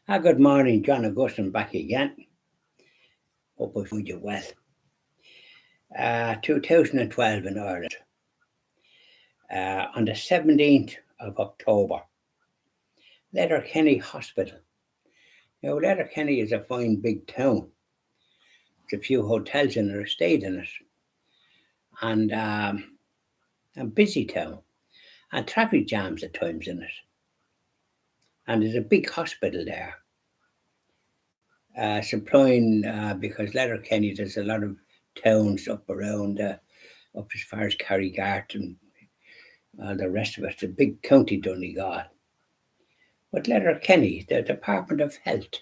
Good morning, John Augustine back again. Hope I find you well. 2012 in Ireland. On the 17th of October, Letterkenny Hospital. Now, Letterkenny is a fine big town. There's a few hotels in it, or stayed in it, and a busy town, and traffic jams at times in it. And there's a big hospital there, supplying because Letterkenny there's a lot of towns up around, up as far as Carrygart and the rest of it, the big county Donegal. But Letterkenny, the Department of Health,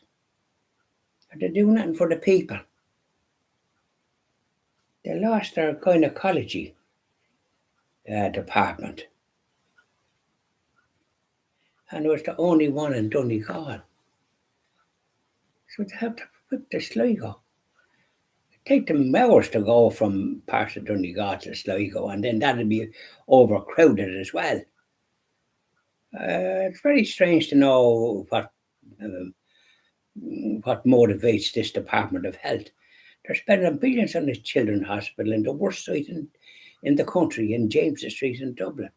are they doing nothing for the people? They lost their gynecology department, and it was the only one in Donegal. So they have to put the Sligo. It take them hours to go from parts of Donegal to Sligo, and then that'll be overcrowded as well. It's very strange to know what motivates this Department of Health. They're spending billions on this children's hospital in the worst site in the country, in James Street in Dublin.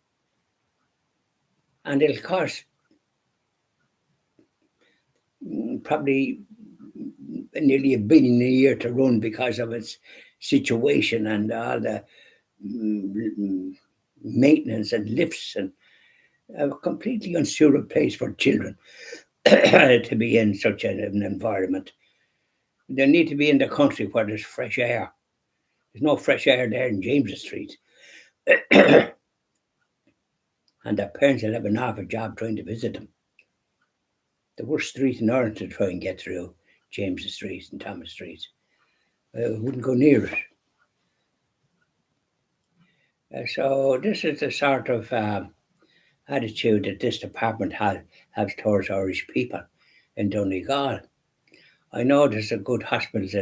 And it'll cost probably nearly $1 billion a year to run because of its situation and all the maintenance and lifts, and a completely unsuitable place for children to be in such an environment. They need to be in the country where there's fresh air. There's no fresh air there in James Street. And their parents will have an awful job trying to visit them. The worst street in Ireland to try and get through, James Street and Thomas Street. I wouldn't go near it. So this is the sort of attitude that this department has towards Irish people in Donegal. I know there's a good hospitals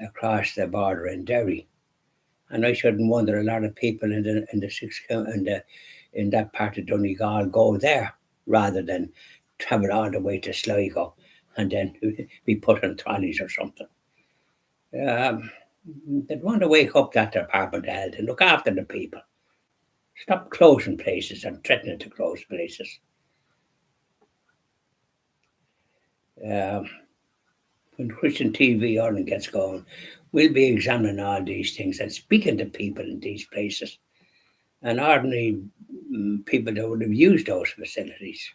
across the border in Derry, and I shouldn't wonder a lot of people in that part of Donegal go there rather than travel all the way to Sligo and then be put on trolleys or something. They'd want to wake up that Department of Health and look after the people. Stop closing places and threatening to close places. When Christian TV Ireland gets going, we'll be examining all these things and speaking to people in these places and ordinary people that would have used those facilities.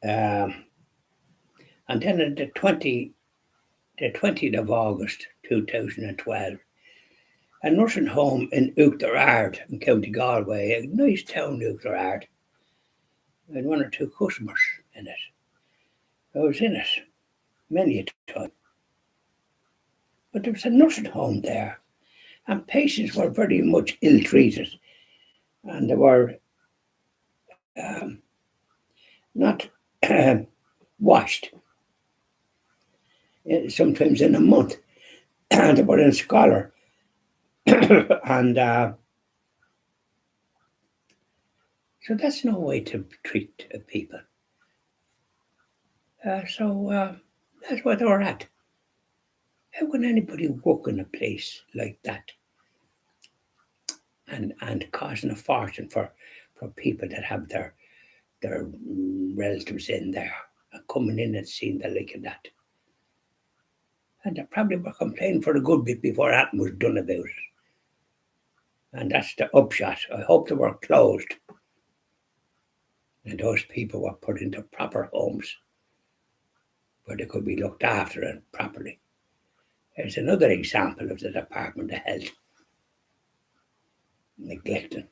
And then on the 20th of August 2012, a nursing home in Oughterard in County Galway, a nice town, Oughterard, and one or two customers in it. I was in it many a time. But there was a nursing home there, and patients were very much ill-treated, and they were not washed, sometimes in a month, and they were in squalor. And so that's no way to treat people. So that's where they were at. How can anybody work in a place like that and causing a fortune for people that have their relatives in there and coming in and seeing the like of that? And they probably were complaining for a good bit before that was done about it. And that's the upshot. I hope they were closed and those people were put into proper homes where they could be looked after and properly. There's another example of the Department of Health neglecting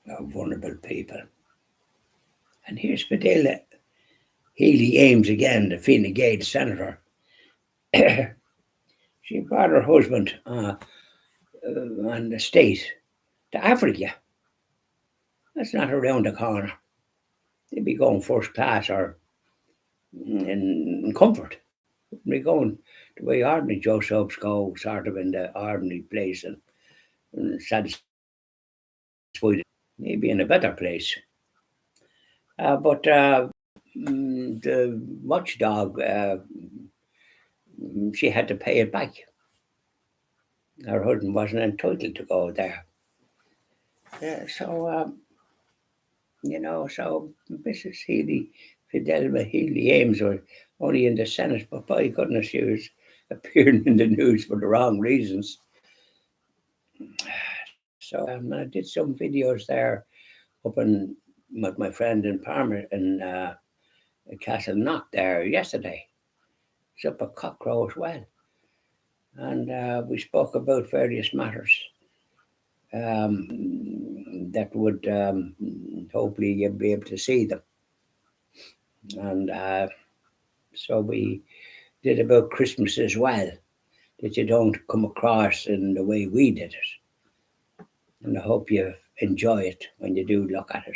vulnerable people. And here's Fidel Healy Ames again, the Fine Gael senator. She brought her husband on the state to Africa. That's not around the corner. They'd be going first class or in comfort. They'd be going the way ordinary Joe Soaps go, sort of in the ordinary place and satisfied, maybe in a better place. But the watchdog, she had to pay it back. Her husband wasn't entitled to go there. So Mrs. Healy, Fidelma Healy Ames was only in the Senate, but by goodness, she was appearing in the news for the wrong reasons. So I did some videos there up in with my friend in Parma in Castle Knock there yesterday. It's up at Cockrow as well. And we spoke about various matters that would hopefully you'll be able to see them. And so we did about Christmas as well, that you don't come across in the way we did it. And I hope you enjoy it when you do look at it.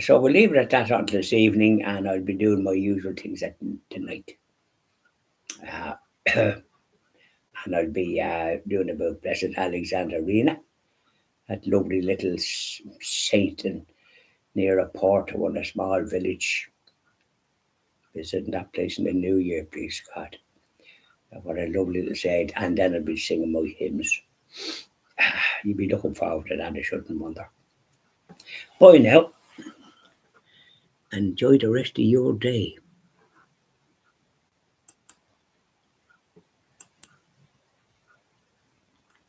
So we'll leave it at that until this evening, and I'll be doing my usual things tonight. Uh, and I'll be doing about Blessed Alexandrina, that lovely little saint near a port or in a small village. Visiting that place in the new year, please God. What a lovely little saint. And then I'll be singing my hymns. You'll be looking forward to that, I shouldn't wonder. Bye now. Enjoy the rest of your day.